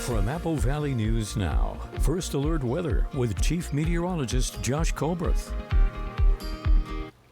From Apple Valley News Now, First Alert Weather with Chief Meteorologist Josh Colbreth.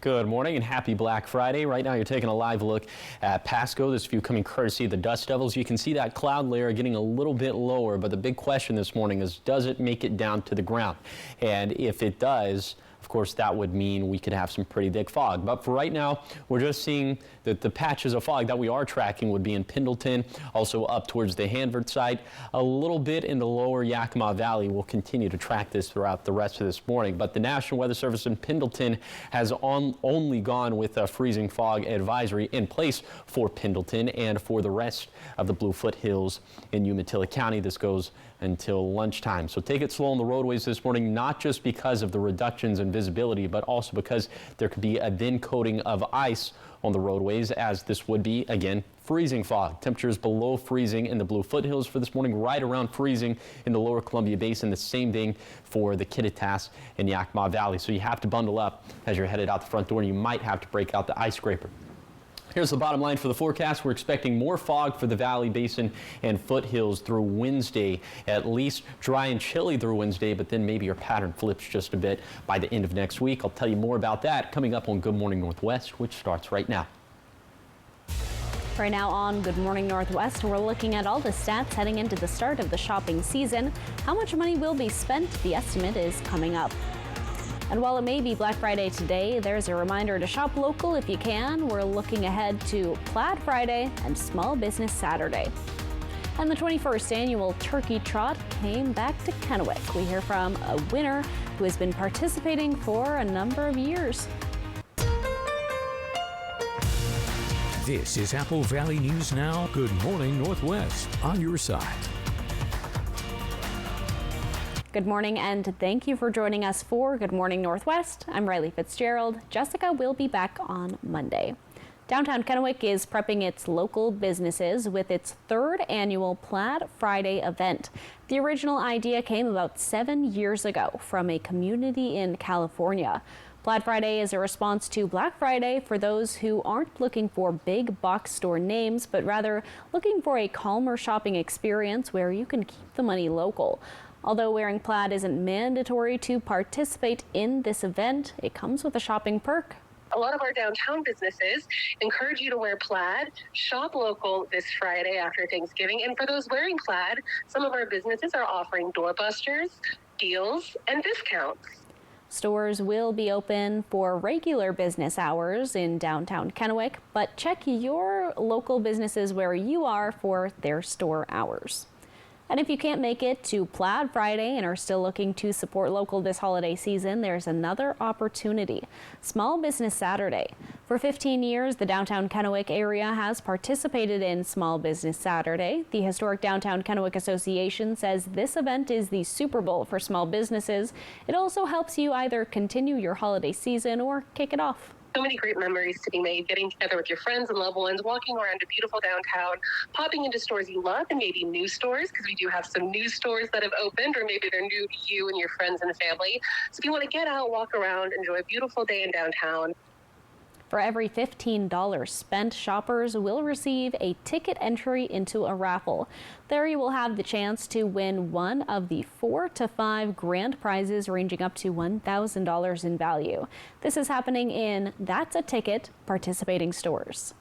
Good morning and happy Black Friday. Right now you're taking a live look at Pasco. This view coming courtesy of the Dust Devils. You can see that cloud layer getting a little bit lower, but the big question this morning is, does it make it down to the ground? And if it does, of course, that would mean we could have some pretty thick fog. But for right now, we're just seeing that the patches of fog that we are tracking would be in Pendleton, also up towards the Hanford side, a little bit in the lower Yakima Valley. We'll continue to track this throughout the rest of this morning. But the National Weather Service in Pendleton has only gone with a freezing fog advisory in place for Pendleton and for the rest of the Blue Foothills in Umatilla County. This goes until lunchtime. So take it slow on the roadways this morning, not just because of the reductions in visibility, but also because there could be a thin coating of ice on the roadways, as this would be, again, freezing fog. Temperatures below freezing in the Blue Foothills for this morning, right around freezing in the lower Columbia Basin. The same thing for the Kittitas and Yakima Valley. So you have to bundle up as you're headed out the front door, and you might have to break out the ice scraper. Here's the bottom line for the forecast. We're expecting more fog for the Valley Basin and foothills through Wednesday. At least dry and chilly through Wednesday, but then maybe your pattern flips just a bit by the end of next week. I'll tell you more about that coming up on Good Morning Northwest, which starts right now. Right now on Good Morning Northwest, we're looking at all the stats heading into the start of the shopping season. How much money will be spent? The estimate is coming up. And while it may be Black Friday today, there's a reminder to shop local if you can. We're looking ahead to Plaid Friday and Small Business Saturday. And the 21st annual Turkey Trot came back to Kennewick. We hear from a winner who has been participating for a number of years. This is Apple Valley News Now. Good Morning Northwest, on your side. Good morning and thank you for joining us for Good Morning Northwest. I'm Riley Fitzgerald. Jessica will be back on Monday. Downtown Kennewick is prepping its local businesses with its third annual Plaid Friday event. The original idea came about 7 years ago from a community in California. Plaid Friday is a response to Black Friday for those who aren't looking for big box store names, but rather looking for a calmer shopping experience where you can keep the money local. Although wearing plaid isn't mandatory to participate in this event, it comes with a shopping perk. A lot of our downtown businesses encourage you to wear plaid, shop local this Friday after Thanksgiving. And for those wearing plaid, some of our businesses are offering doorbusters, deals, and discounts. Stores will be open for regular business hours in downtown Kennewick, but check your local businesses where you are for their store hours. And if you can't make it to Plaid Friday and are still looking to support local this holiday season, there's another opportunity, Small Business Saturday. For 15 years, the downtown Kennewick area has participated in Small Business Saturday. The Historic Downtown Kennewick Association says this event is the Super Bowl for small businesses. It also helps you either continue your holiday season or kick it off. So many great memories to be made, getting together with your friends and loved ones, walking around a beautiful downtown, popping into stores you love and maybe new stores, because we do have some new stores that have opened, or maybe they're new to you and your friends and family. So if you want to get out, walk around, enjoy a beautiful day in downtown. For every $15 spent, shoppers will receive a ticket entry into a raffle. There you will have the chance to win one of the 4 to 5 grand prizes ranging up to $1,000 in value. This is happening in That's a Ticket participating stores.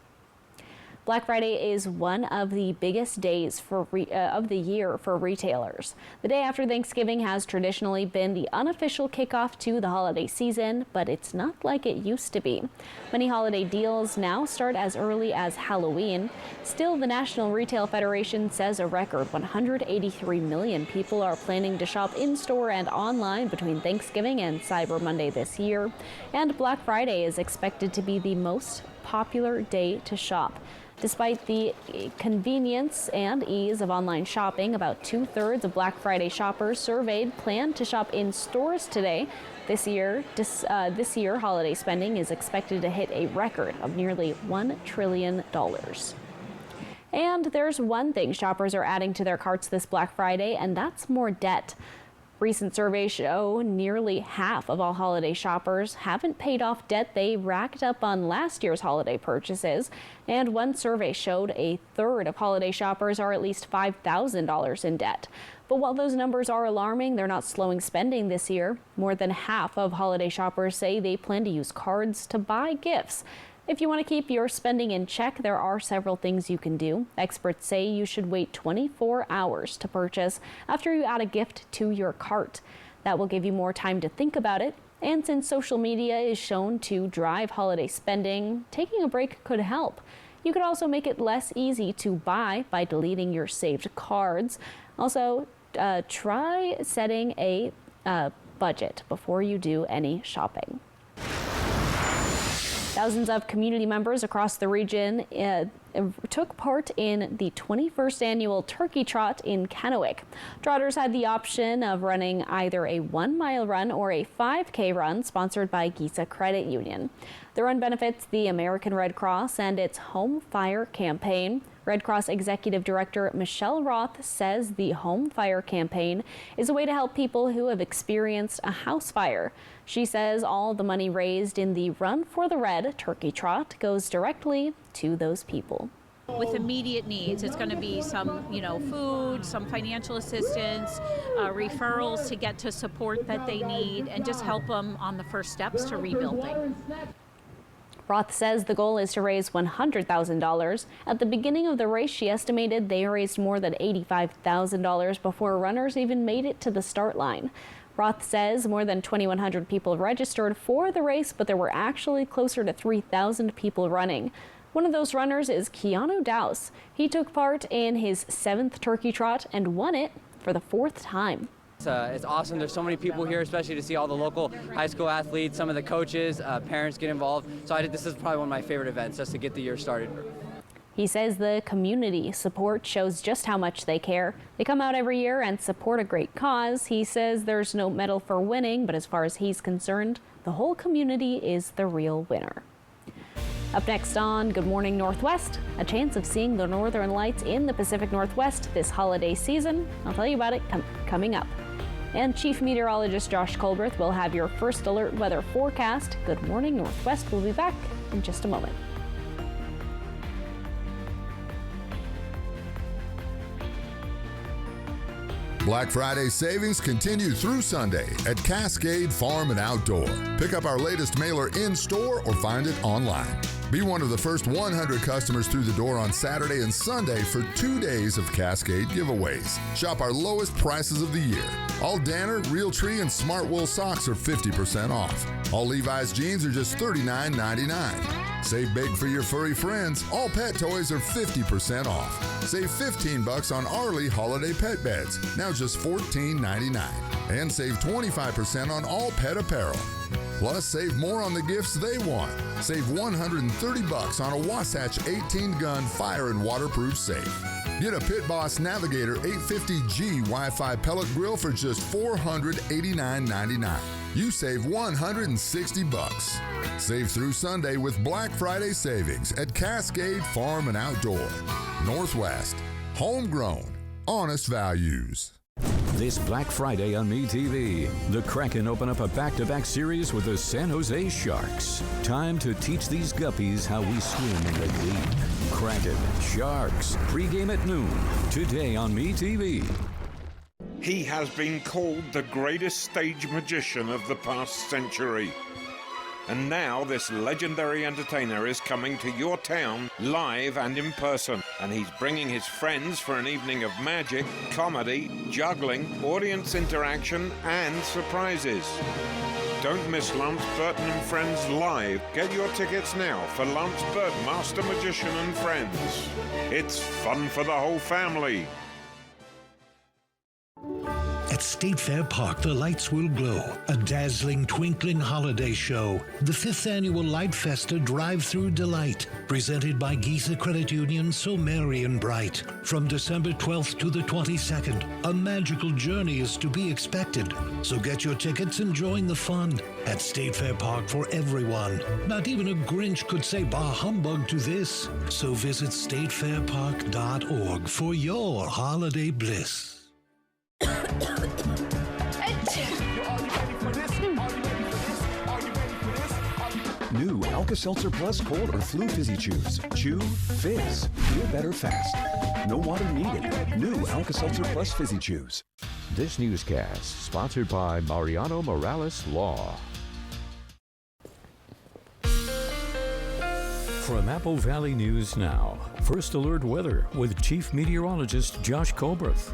Black Friday is one of the biggest days of the year for retailers. The day after Thanksgiving has traditionally been the unofficial kickoff to the holiday season, but it's not like it used to be. Many holiday deals now start as early as Halloween. Still, the National Retail Federation says a record 183 million people are planning to shop in-store and online between Thanksgiving and Cyber Monday this year. And Black Friday is expected to be the most popular day to shop. Despite the convenience and ease of online shopping, about 2/3 of Black Friday shoppers surveyed plan to shop in stores today. This year, holiday spending is expected to hit a record of nearly $1 trillion. And there's one thing shoppers are adding to their carts this Black Friday, and that's more debt. Recent surveys show nearly half of all holiday shoppers haven't paid off debt they racked up on last year's holiday purchases. And one survey showed a third of holiday shoppers are at least $5,000 in debt. But while those numbers are alarming, they're not slowing spending this year. More than half of holiday shoppers say they plan to use cards to buy gifts. If you want to keep your spending in check, there are several things you can do. Experts say you should wait 24 hours to purchase after you add a gift to your cart. That will give you more time to think about it. And since social media is shown to drive holiday spending, taking a break could help. You could also make it less easy to buy by deleting your saved cards. Also, try setting a budget before you do any shopping. Thousands of community members across the region took part in the 21st annual Turkey Trot in Kennewick. Trotters had the option of running either a 1-mile run or a 5K run sponsored by Giza Credit Union. The run benefits the American Red Cross and its Home Fire campaign. Red Cross Executive Director Michelle Roth says the Home Fire campaign is a way to help people who have experienced a house fire. She says all the money raised in the Run for the Red Turkey Trot goes directly to those people. With immediate needs, it's going to be some, food, some financial assistance, referrals to get to support that they need, and just help them on the first steps to rebuilding. Roth says the goal is to raise $100,000. At the beginning of the race, she estimated they raised more than $85,000 before runners even made it to the start line. Roth says more than 2,100 people registered for the race, but there were actually closer to 3,000 people running. One of those runners is Keanu Dowse. He took part in his 7th Turkey Trot and won it for the 4th time. It's awesome. There's so many people here, especially to see all the local high school athletes, some of the coaches, parents get involved. So this is probably one of my favorite events, just to get the year started. He says the community support shows just how much they care. They come out every year and support a great cause. He says there's no medal for winning, but as far as he's concerned, the whole community is the real winner. Up next on Good Morning Northwest, a chance of seeing the northern lights in the Pacific Northwest this holiday season. I'll tell you about it coming up. And Chief Meteorologist Josh Colberth will have your first alert weather forecast. Good Morning Northwest will be back in just a moment. Black Friday savings continue through Sunday at Cascade Farm and Outdoor. Pick up our latest mailer in-store or find it online. Be one of the first 100 customers through the door on Saturday and Sunday for 2 days of Cascade giveaways. Shop our lowest prices of the year. All Danner, Realtree, and Smart Wool socks are 50% off. All Levi's jeans are just $39.99. Save big for your furry friends. All pet toys are 50% off. Save $15 on Arlie holiday pet beds, now just $14.99. And save 25% on all pet apparel. Plus, save more on the gifts they want. Save $130 on a Wasatch 18-gun fire and waterproof safe. Get a Pit Boss Navigator 850G Wi-Fi pellet grill for just $489.99. You save $160. Save through Sunday with Black Friday savings at Cascade Farm and Outdoor. Northwest. Homegrown. Honest values. This Black Friday on MeTV, the Kraken open up a back-to-back series with the San Jose Sharks. Time to teach these guppies how we swim in the deep. Kraken, Sharks, pregame at noon, today on MeTV. He has been called the greatest stage magician of the past century. And now this legendary entertainer is coming to your town live and in person. And he's bringing his friends for an evening of magic, comedy, juggling, audience interaction, and surprises. Don't miss Lance Burton and Friends Live. Get your tickets now for Lance Burton, Master Magician and Friends. It's fun for the whole family. At State Fair Park, the lights will glow. A dazzling, twinkling holiday show. The 5th Annual Light Festa Drive-Through Delight. Presented by Giza Credit Union, so merry and bright. From December 12th to the 22nd, a magical journey is to be expected. So get your tickets and join the fun. At State Fair Park for everyone. Not even a Grinch could say bah humbug to this. So visit statefairpark.org for your holiday bliss. Hey, New Alka-Seltzer Plus Cold or Flu Fizzy Chews. Chew, fizz, feel better fast. No water needed. New Alka-Seltzer Plus Fizzy Chews. This newscast sponsored by Mariano Morales Law. From Apple Valley News Now, First Alert Weather with Chief Meteorologist Josh Colbreth.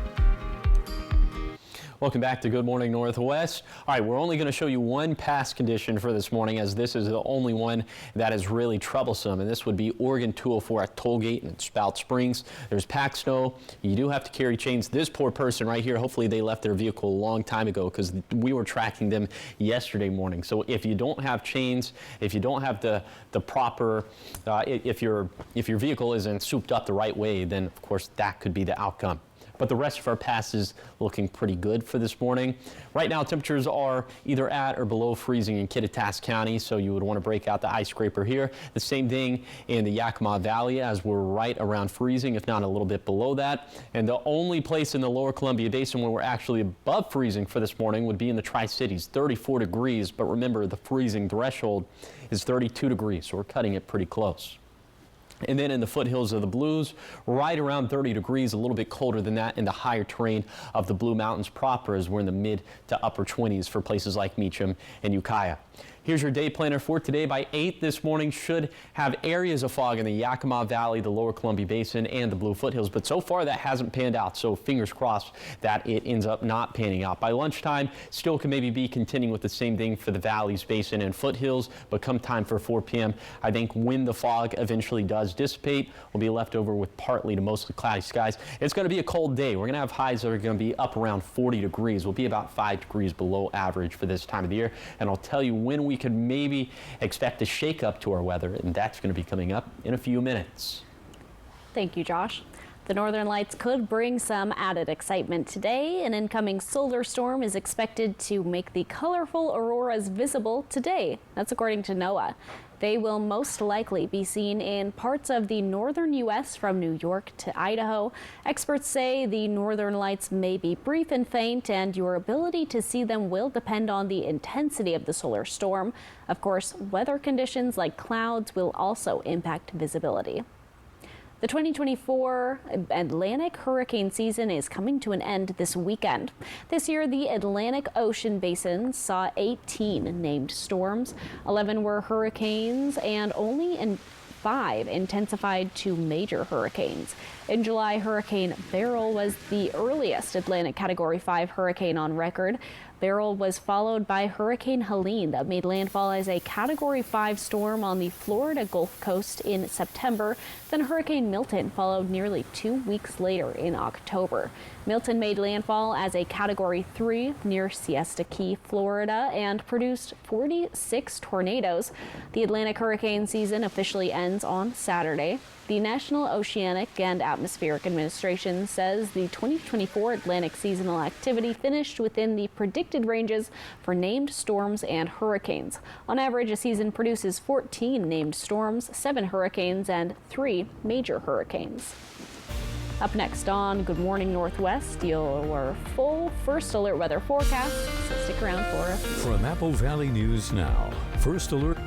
Welcome back to Good Morning Northwest. All right, we're only going to show you one pass condition for this morning, as this is the only one that is really troublesome, and this would be Oregon 204 at Tollgate and Spout Springs. There's packed snow. You do have to carry chains. This poor person right here, hopefully they left their vehicle a long time ago, because we were tracking them yesterday morning. So if you don't have chains, if you don't have the proper, if your vehicle isn't souped up the right way, then of course that could be the outcome. But the rest of our passes looking pretty good for this morning. Right now, temperatures are either at or below freezing in Kittitas County, so you would want to break out the ice scraper here. The same thing in the Yakima Valley, as we're right around freezing, if not a little bit below that. And the only place in the lower Columbia Basin where we're actually above freezing for this morning would be in the Tri-Cities, 34 degrees. But remember, the freezing threshold is 32 degrees, so we're cutting it pretty close. And then in the foothills of the Blues, right around 30 degrees, a little bit colder than that in the higher terrain of the Blue Mountains proper, as we're in the mid to upper 20s for places like Meacham and Ukiah. Here's your day planner for today. By 8 this morning, should have areas of fog in the Yakima Valley, the lower Columbia Basin, and the Blue Foothills. But so far, that hasn't panned out. So fingers crossed that it ends up not panning out. By lunchtime, still can maybe be continuing with the same thing for the valleys, basin, and foothills. But come time for 4 p.m., I think when the fog eventually does dissipate, we'll be left over with partly to mostly cloudy skies. It's going to be a cold day. We're going to have highs that are going to be up around 40 degrees. We'll be about 5 degrees below average for this time of the year. And I'll tell you when we could maybe expect a shake up to our weather, and that's going to be coming up in a few minutes. Thank you, Josh. The northern lights could bring some added excitement today. An incoming solar storm is expected to make the colorful auroras visible today. That's according to NOAA. They will most likely be seen in parts of the northern U.S. from New York to Idaho. Experts say the northern lights may be brief and faint, and your ability to see them will depend on the intensity of the solar storm. Of course, weather conditions like clouds will also impact visibility. The 2024 Atlantic hurricane season is coming to an end this weekend. This year, the Atlantic Ocean basin saw 18 named storms. 11 were hurricanes, and only 5 intensified to major hurricanes. In July, Hurricane Beryl was the earliest Atlantic Category 5 hurricane on record. Beryl was followed by Hurricane Helene that made landfall as a Category 5 storm on the Florida Gulf Coast in September. Then Hurricane Milton followed nearly 2 weeks later in October. Milton made landfall as a Category 3 near Siesta Key, Florida, and produced 46 tornadoes. The Atlantic hurricane season officially ends on Saturday. The National Oceanic and Atmospheric Administration says the 2024 Atlantic seasonal activity finished within the predicted ranges for named storms and hurricanes. On average, a season produces 14 named storms, 7 hurricanes, and 3 major hurricanes. Up next on Good Morning Northwest, your full First Alert weather forecast, so stick around for a few. From Apple Valley News Now, First Alert.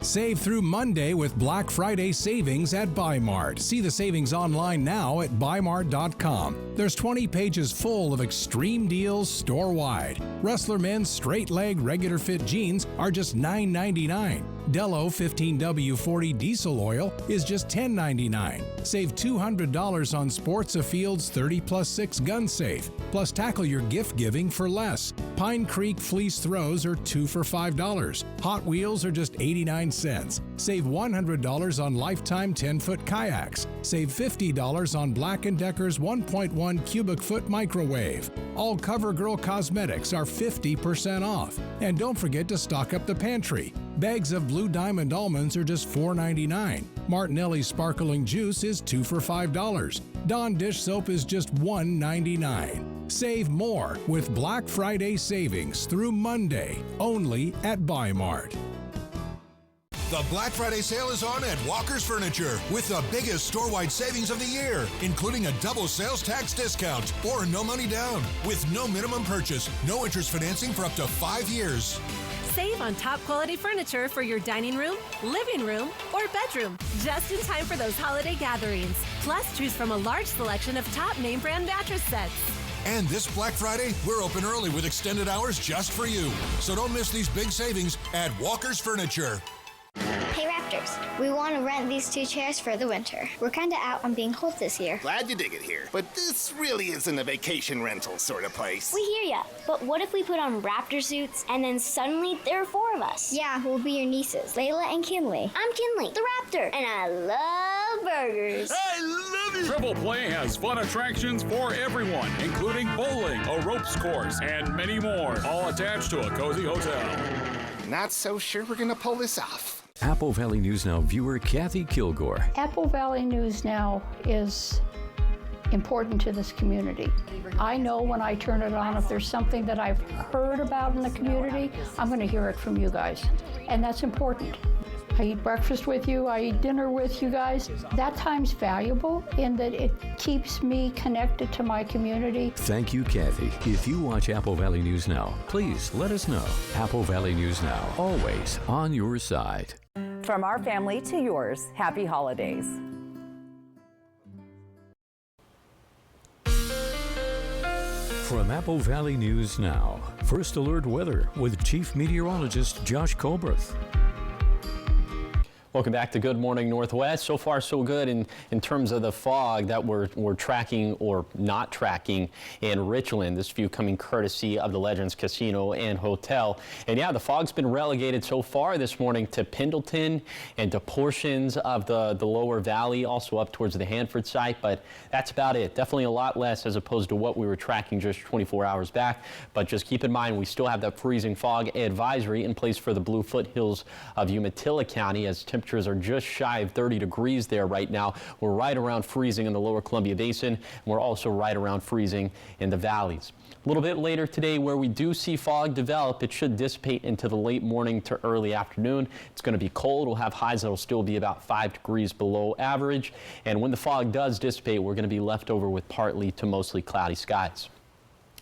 Save through Monday with Black Friday savings at Bi-Mart. See the savings online now at Bi-Mart.com. There's 20 pages full of extreme deals store-wide. Wrestler men's straight-leg regular fit jeans are just $9.99. Dello 15W40 diesel oil is just $10.99. Save $200 on Sports Afield's 30+6 gun safe. Plus tackle your gift giving for less. Pine Creek fleece throws are 2 for $5. Hot Wheels are just 89 cents. Save $100 on Lifetime 10-foot kayaks. Save $50 on Black & Decker's 1.1 cubic foot microwave. All CoverGirl cosmetics are 50% off. And don't forget to stock up the pantry. Bags of Blue Diamond almonds are just $4.99. Martinelli sparkling juice is 2 for $5. Dawn dish soap is just $1.99. Save more with Black Friday savings through Monday, only at Bi-Mart. The Black Friday sale is on at Walker's Furniture with the biggest store-wide savings of the year, including a double sales tax discount or no money down with no minimum purchase, no interest financing for up to 5 years. Save on top quality furniture for your dining room, living room, or bedroom, just in time for those holiday gatherings. Plus, choose from a large selection of top name brand mattress sets. And this Black Friday, we're open early with extended hours just for you. So don't miss these big savings at Walker's Furniture. Hey Raptors, we want to rent these 2 chairs for the winter. We're kind of out on being cold this year. Glad you dig it here, but this really isn't a vacation rental sort of place. We hear ya, but what if we put on Raptor suits and then suddenly there are 4 of us? Yeah, we'll be your nieces, Layla and Kinley. I'm Kinley, the Raptor, and I love burgers. I love it! Triple Play has fun attractions for everyone, including bowling, a ropes course, and many more, all attached to a cozy hotel. Not so sure we're gonna pull this off. Apple Valley News Now viewer Kathy Kilgore. Apple Valley News Now is important to this community. I know when I turn it on, if there's something that I've heard about in the community, I'm going to hear it from you guys. And that's important. I eat breakfast with you, I eat dinner with you guys. That time's valuable in that it keeps me connected to my community. Thank you, Kathy. If you watch Apple Valley News Now, please let us know. Apple Valley News Now, always on your side. From our family to yours, happy holidays. From Apple Valley News Now, First Alert Weather with Chief Meteorologist Josh Colbreth. Welcome back to Good Morning Northwest. So far, so good in terms of the fog that we're tracking or not tracking in Richland. This view coming courtesy of the Legends Casino and Hotel. And yeah, the fog's been relegated so far this morning to Pendleton and to portions of the lower valley, also up towards the Hanford site. But that's about it. Definitely a lot less as opposed to what we were tracking just 24 hours back. But just keep in mind, we still have that freezing fog advisory in place for the Blue Foothills of Umatilla County as temperatures are just shy of 30 degrees there right now. We're right around freezing in the lower Columbia Basin. And we're also right around freezing in the valleys. A little bit later today, where we do see fog develop, it should dissipate into the late morning to early afternoon. It's going to be cold. We'll have highs that will still be about 5 degrees below average. And when the fog does dissipate, we're going to be left over with partly to mostly cloudy skies.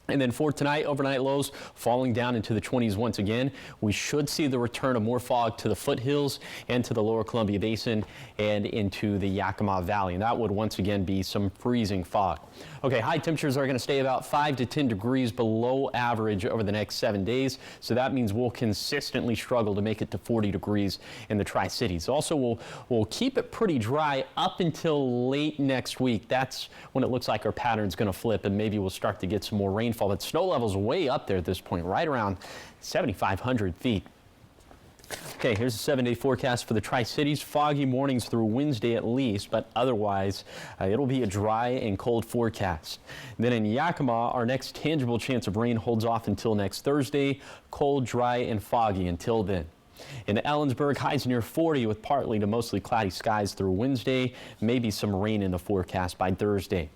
And then for tonight, overnight lows falling down into the 20s once again. We should see the return of more fog to the foothills and to the lower Columbia Basin and into the Yakima Valley. And that would once again be some freezing fog. Okay, high temperatures are going to stay about 5 to 10 degrees below average over the next 7 days. So that means we'll consistently struggle to make it to 40 degrees in the Tri-Cities. Also, we'll keep it pretty dry up until late next week. That's when it looks like our pattern's going to flip and maybe we'll start to get some more rainfall. But snow levels way up there at this point, right around 7,500 feet. Okay, here's the 7-day forecast for the Tri-Cities. Foggy mornings through Wednesday at least, but otherwise it'll be a dry and cold forecast. Then in Yakima, our next tangible chance of rain holds off until next Thursday. Cold, dry, and foggy until then. In Ellensburg, highs near 40 with partly to mostly cloudy skies through Wednesday. Maybe some rain in the forecast by Thursday.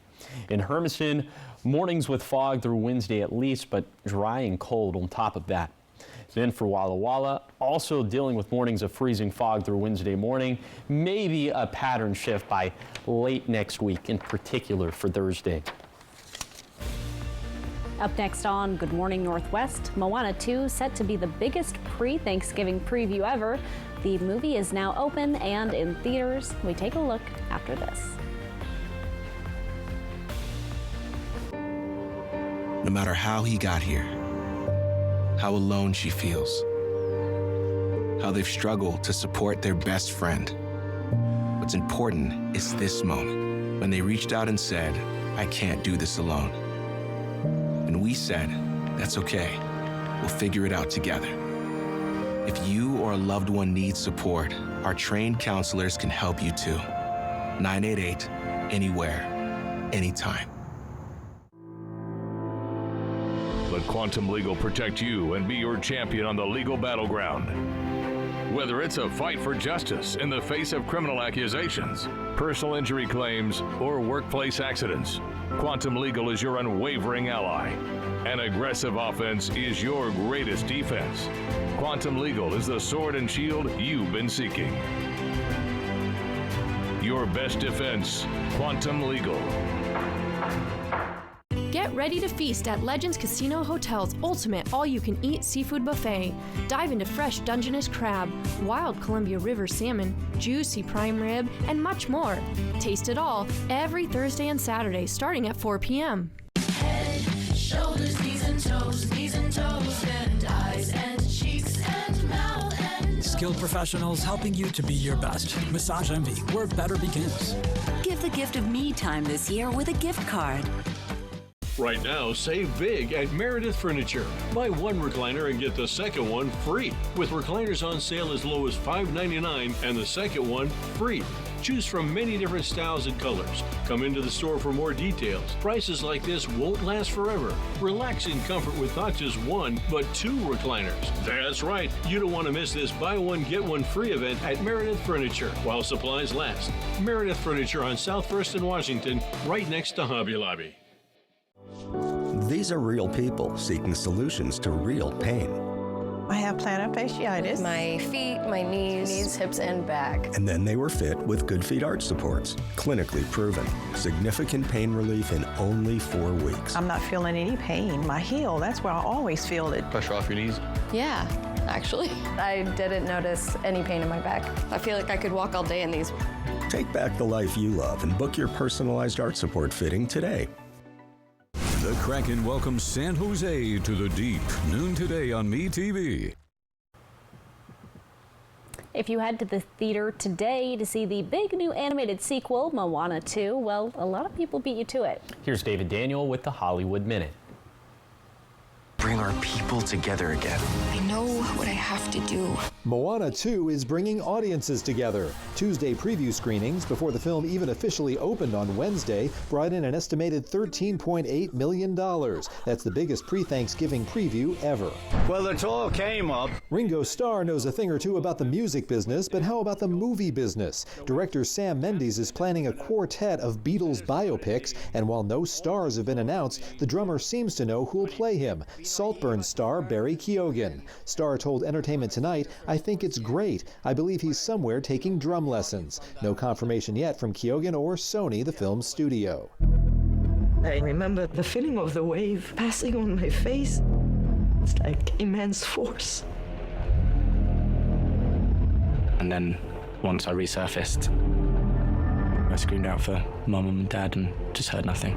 In Hermiston, mornings with fog through Wednesday at least, but dry and cold on top of that. Then for Walla Walla, also dealing with mornings of freezing fog through Wednesday morning, maybe a pattern shift by late next week, in particular for Thursday. Up next on Good Morning Northwest, Moana 2 set to be the biggest pre-Thanksgiving preview ever. The movie is now open and in theaters. We take a look after this. No matter how he got here, how alone she feels, how they've struggled to support their best friend. What's important is this moment, when they reached out and said, "I can't do this alone." And we said, "That's okay, we'll figure it out together." If you or a loved one needs support, our trained counselors can help you too. 988, anywhere, anytime. Let Quantum Legal protect you and be your champion on the legal battleground. Whether it's a fight for justice in the face of criminal accusations, personal injury claims, or workplace accidents. Quantum Legal is your unwavering ally. An aggressive offense is your greatest defense. Quantum Legal is the sword and shield you've been seeking. Your best defense, Quantum Legal. Get ready to feast at Legends Casino Hotel's ultimate all-you-can-eat seafood buffet. Dive into fresh Dungeness crab, wild Columbia River salmon, juicy prime rib, and much more. Taste it all every Thursday and Saturday starting at 4 p.m. Head, shoulders, knees and toes, and eyes and cheeks and mouth and Skilled professionals helping you to be your best. Massage Envy, where better begins. Give the gift of me time this year with a gift card. Right now, save big at Meredith Furniture. Buy one recliner and get the second one free. With recliners on sale as low as $5.99 and the second one free. Choose from many different styles and colors. Come into the store for more details. Prices like this won't last forever. Relax in comfort with not just one, but two recliners. That's right. You don't want to miss this buy one, get one free event at Meredith Furniture while supplies last. Meredith Furniture on South First and Washington, right next to Hobby Lobby. These are real people seeking solutions to real pain. I have plantar fasciitis. My feet, my knees, hips, and back. And then they were fit with Good Feet arch supports. Clinically proven. Significant pain relief in only 4 weeks. I'm not feeling any pain. My heel, that's where I always feel it. Pressure off your knees? Yeah, actually. I didn't notice any pain in my back. I feel like I could walk all day in these. Take back the life you love and book your personalized arch support fitting today. The Kraken welcomes San Jose to the deep. Noon today on MeTV. If you head to the theater today to see the big new animated sequel, Moana 2, well, a lot of people beat you to it. Here's David Daniel with the Hollywood Minute. Bring our people together again. I know what I have to do. Moana 2 is bringing audiences together. Tuesday preview screenings before the film even officially opened on Wednesday brought in an estimated $13.8 million. That's the biggest pre-Thanksgiving preview ever. Well, it all came up. Ringo Starr knows a thing or two about the music business, but how about the movie business? Director Sam Mendes is planning a quartet of Beatles biopics, and while no stars have been announced, the drummer seems to know who'll play him. Saltburn star Barry Keoghan. Starr told Entertainment Tonight, "I think it's great. I believe he's somewhere taking drum lessons." No confirmation yet from Keoghan or Sony, the film studio. I remember the feeling of the wave passing on my face. It's like immense force. And then once I resurfaced, I screamed out for Mum and Dad and just heard nothing.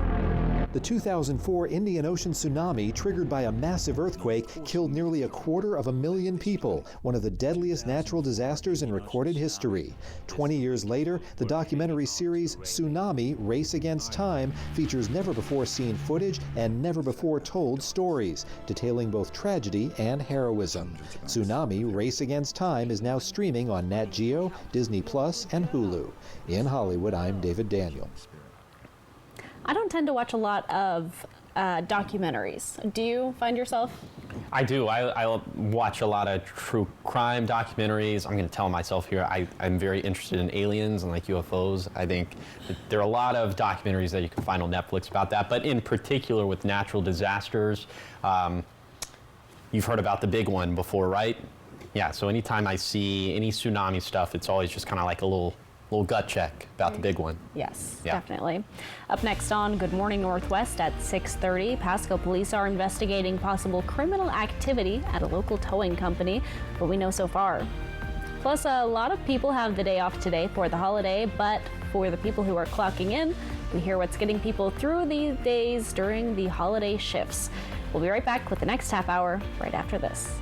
The 2004 Indian Ocean tsunami, triggered by a massive earthquake, killed nearly 250,000 people, one of the deadliest natural disasters in recorded history. 20 years later, the documentary series Tsunami: Race Against Time features never-before-seen footage and never-before-told stories, detailing both tragedy and heroism. Tsunami: Race Against Time is now streaming on Nat Geo, Disney Plus, and Hulu. In Hollywood, I'm David Daniel. I don't tend to watch a lot of documentaries. Do you find yourself? I do. I watch a lot of true crime documentaries. I'm going to tell myself here, I'm very interested in aliens and like UFOs. I think that there are a lot of documentaries that you can find on Netflix about that, but in particular with natural disasters. You've heard about the big one before, right? Yeah, so anytime I see any tsunami stuff, it's always just kind of like a little gut check about the big one. Yes, definitely. Up next on Good Morning Northwest at 6:30, Pasco police are investigating possible criminal activity at a local towing company. What we know so far. Plus, a lot of people have the day off today for the holiday, but for the people who are clocking in, we hear what's getting people through these days during the holiday shifts. We'll be right back with the next half hour right after this.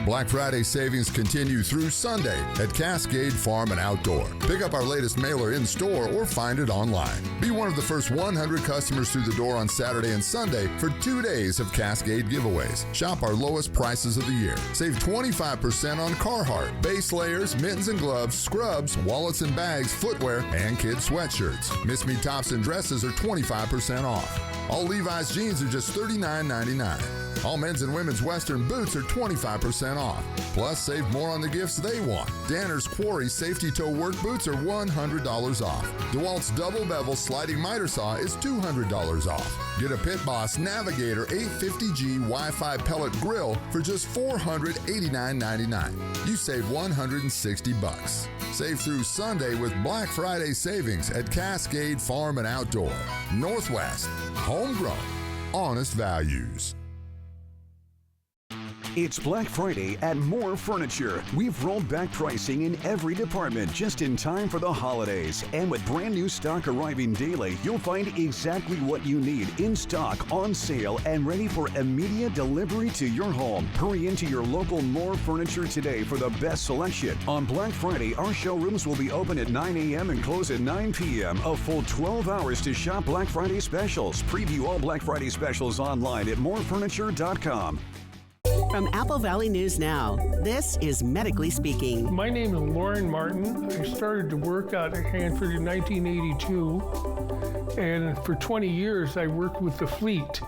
Black Friday savings continue through Sunday at Cascade Farm and Outdoor. Pick up our latest mailer in store or find it online. Be one of the first 100 customers through the door on Saturday and Sunday for 2 days of Cascade giveaways. Shop our lowest prices of the year. Save 25% on Carhartt, base layers, mittens and gloves, scrubs, wallets and bags, footwear, and kids' sweatshirts. Miss Me tops and dresses are 25% off. All Levi's jeans are just $39.99. All men's and women's Western boots are 25% off. Plus, save more on the gifts they want. Danner's Quarry safety toe work boots are $100 off. DeWalt's double bevel sliding miter saw is $200 off. Get a Pit Boss Navigator 850G Wi-Fi pellet grill for just $489.99. You save $160. Save through Sunday with Black Friday savings at Cascade Farm and Outdoor. Northwest, homegrown, honest values. It's Black Friday at More Furniture. We've rolled back pricing in every department just in time for the holidays. And with brand new stock arriving daily, you'll find exactly what you need in stock, on sale, and ready for immediate delivery to your home. Hurry into your local More Furniture today for the best selection. On Black Friday, our showrooms will be open at 9 a.m. and close at 9 p.m. A full 12 hours to shop Black Friday specials. Preview all Black Friday specials online at morefurniture.com. From Apple Valley News Now, this is Medically Speaking. My name is Lauren Martin. I started to work out at Hanford in 1982, and for 20 years I worked with the fleet,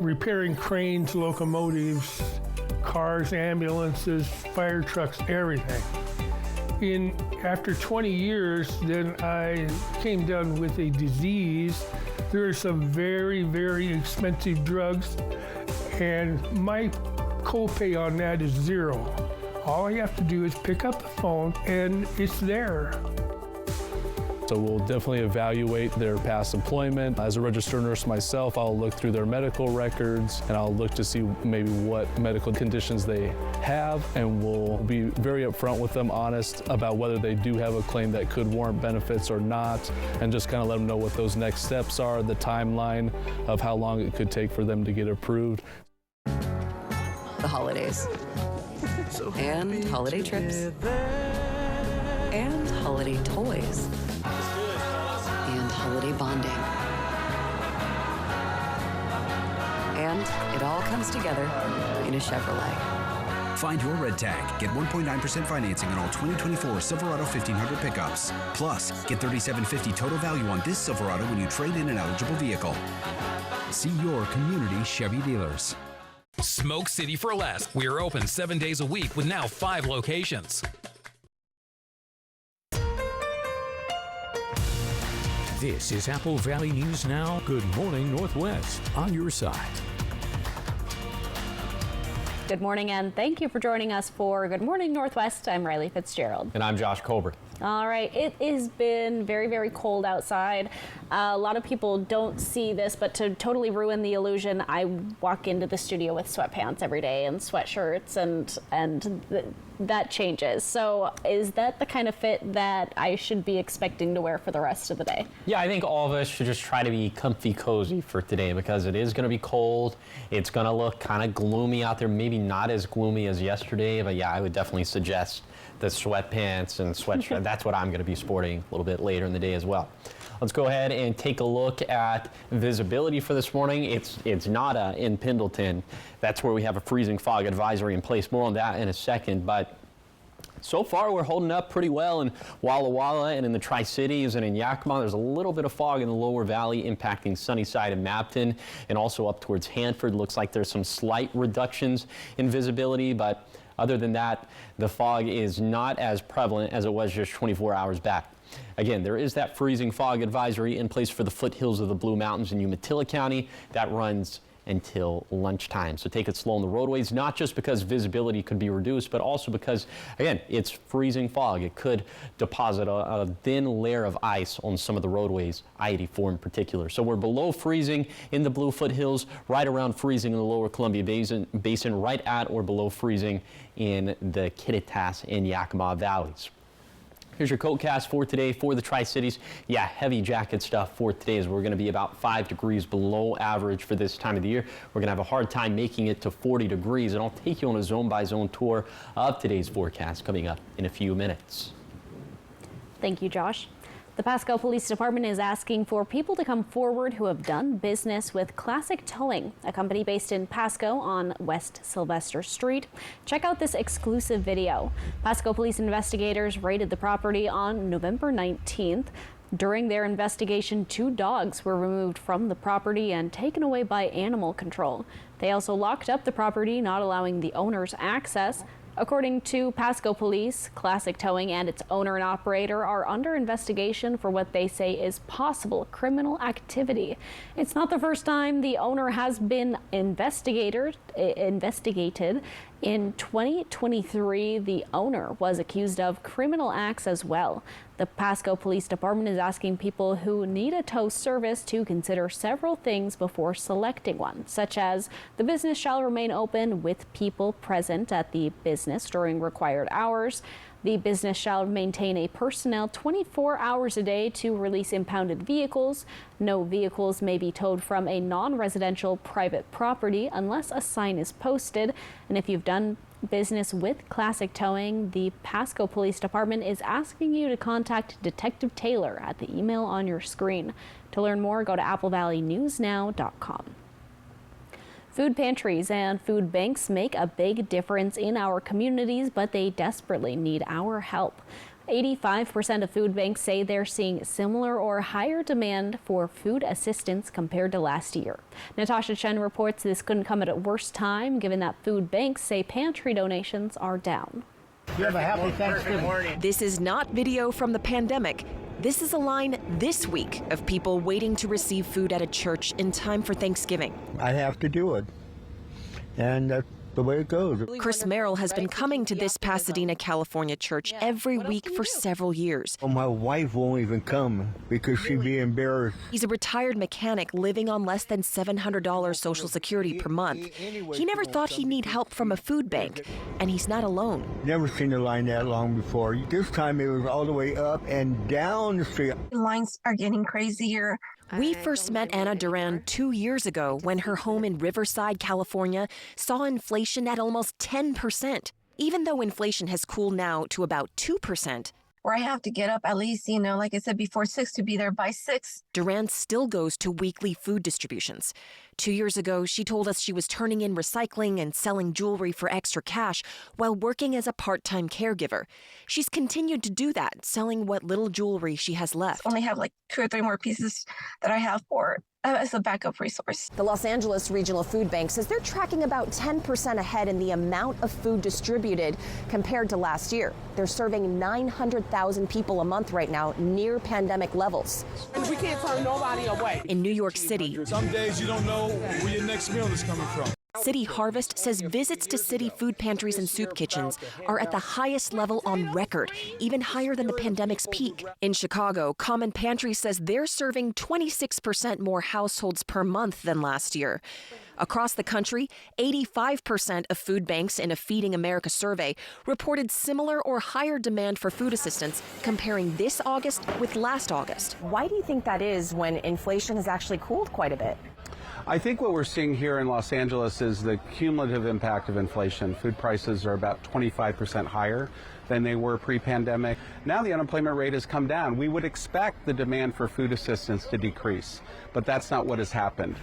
repairing cranes, locomotives, cars, ambulances, fire trucks, everything. After 20 years, then I came down with a disease. There are some very, very expensive drugs, and my copay on that is $0. All I have to do is pick up the phone and it's there. So we'll definitely evaluate their past employment. As a registered nurse myself, I'll look through their medical records and I'll look to see maybe what medical conditions they have, and we'll be very upfront with them, honest about whether they do have a claim that could warrant benefits or not, and just kind of let them know what those next steps are, the timeline of how long it could take for them to get approved. The holidays. And holiday trips. And holiday toys. And holiday bonding. And it all comes together in a Chevrolet. Find your red tag. Get 1.9% financing on all 2024 Silverado 1500 pickups. Plus, get $3,750 total value on this Silverado when you trade in an eligible vehicle. See your community Chevy dealers. Smoke City for Less. We are open 7 days a week with now 5 locations. This is Apple Valley News Now. Good morning, Northwest, on your side. Good morning, and thank you for joining us for Good Morning Northwest. I'm Riley Fitzgerald. And I'm Josh Colbert. All right, it has been very, very cold outside. A lot of people don't see this, but to totally ruin the illusion, I walk into the studio with sweatpants every day and sweatshirts, and that changes. So is that the kind of fit that I should be expecting to wear for the rest of the day? Yeah, I think all of us should just try to be comfy cozy for today, because it is going to be cold. It's going to look kind of gloomy out there, maybe not as gloomy as yesterday, but yeah, I would definitely suggest the sweatpants and sweatshirt. That's what I'm going to be sporting a little bit later in the day as well. Let's go ahead and take a look at visibility for this morning. It's Nada in Pendleton. That's where we have a freezing fog advisory in place. More on that in a second, but so far we're holding up pretty well in Walla Walla and in the Tri-Cities and in Yakima. There's a little bit of fog in the lower valley impacting Sunnyside and Mapton, and also up towards Hanford. Looks like there's some slight reductions in visibility, but other than that, the fog is not as prevalent as it was just 24 hours back. Again, there is that freezing fog advisory in place for the foothills of the Blue Mountains in Umatilla County. That runs until lunchtime. So take it slow on the roadways, not just because visibility could be reduced, but also because, again, it's freezing fog. It could deposit a thin layer of ice on some of the roadways, I-84 in particular. So we're below freezing in the Blue Foothills, right around freezing in the lower Columbia Basin, right at or below freezing in the Kittitas and Yakima valleys. Here's your coat cast for today for the Tri-Cities. Yeah, heavy jacket stuff for today as we're going to be about 5 degrees below average for this time of the year. We're going to have a hard time making it to 40 degrees, and I'll take you on a zone-by-zone tour of today's forecast coming up in a few minutes. Thank you, Josh. The Pasco Police Department is asking for people to come forward who have done business with Classic Towing, a company based in Pasco on West Sylvester Street. Check out this exclusive video. Pasco police investigators raided the property on November 19th. During their investigation, 2 dogs were removed from the property and taken away by animal control. They also locked up the property, not allowing the owners access. According to Pasco Police, Classic Towing and its owner and operator are under investigation for what they say is possible criminal activity. It's not the first time the owner has been investigated. In 2023, the owner was accused of criminal acts as well. The Pasco Police Department is asking people who need a tow service to consider several things before selecting one, such as the business shall remain open with people present at the business during required hours. The business shall maintain a personnel 24 hours a day to release impounded vehicles. No vehicles may be towed from a non-residential private property unless a sign is posted. And if you've done business with Classic Towing, the Pasco Police Department is asking you to contact Detective Taylor at the email on your screen. To learn more, go to applevalleynewsnow.com. Food pantries and food banks make a big difference in our communities, but they desperately need our help. 85% of food banks say they're seeing similar or higher demand for food assistance compared to last year. Natasha Chen reports this couldn't come at a worse time, given that food banks say pantry donations are down. You have a happy Thanksgiving. This is not video from the pandemic. This is a line this week of people waiting to receive food at a church in time for Thanksgiving. I have to do it, and that's the way it goes. Chris Merrill has been coming to this Pasadena, California church every week for several years. Well, my wife won't even come because she'd be embarrassed. He's a retired mechanic living on less than $700 Social Security per month. He never thought he'd need help from a food bank, and he's not alone. Never seen a line that long before. This time it was all the way up and down the street. The lines are getting crazier. We first met Anna Duran 2 years ago when her home in Riverside, California, saw inflation at almost 10%, even though inflation has cooled now to about 2%. Where I have to get up at least, like I said, before 6 to be there by 6. Duran still goes to weekly food distributions. 2 years ago, she told us she was turning in recycling and selling jewelry for extra cash while working as a part-time caregiver. She's continued to do that, selling what little jewelry she has left. I only have like 2 or 3 more pieces that I have for as a backup resource. The Los Angeles Regional Food Bank says they're tracking about 10% ahead in the amount of food distributed compared to last year. They're serving 900,000 people a month right now, near pandemic levels. And we can't turn nobody away. In New York City, some days you don't know where your next meal is coming from. City Harvest says visits to city food pantries and soup kitchens are at the highest level on record, even higher than the pandemic's peak. In Chicago, Common Pantry says they're serving 26% more households per month than last year. Across the country, 85% of food banks in a Feeding America survey reported similar or higher demand for food assistance, comparing this August with last August. Why do you think that is when inflation has actually cooled quite a bit? I think what we're seeing here in Los Angeles is the cumulative impact of inflation. Food prices are about 25% higher than they were pre-pandemic. Now the unemployment rate has come down. We would expect the demand for food assistance to decrease, but that's not what has happened.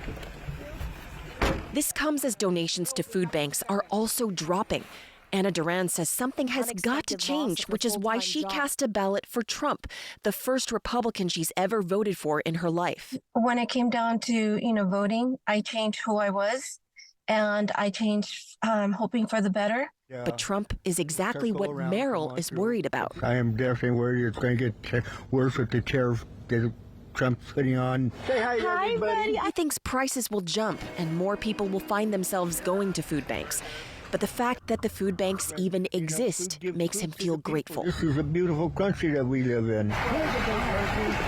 This comes as donations to food banks are also dropping. Anna Duran says something has got to change, which is why she cast a ballot for Trump, the first Republican she's ever voted for in her life. When it came down to, voting, I changed who I was, and I changed hoping for the better. Yeah. But Trump is exactly what Merrill is worried about. I am definitely worried it's going to get worse with the tariff that Trump's putting on. Say hi, everybody. He thinks prices will jump and more people will find themselves going to food banks. But the fact that the food banks even exist makes him feel grateful. This is a beautiful country that we live in.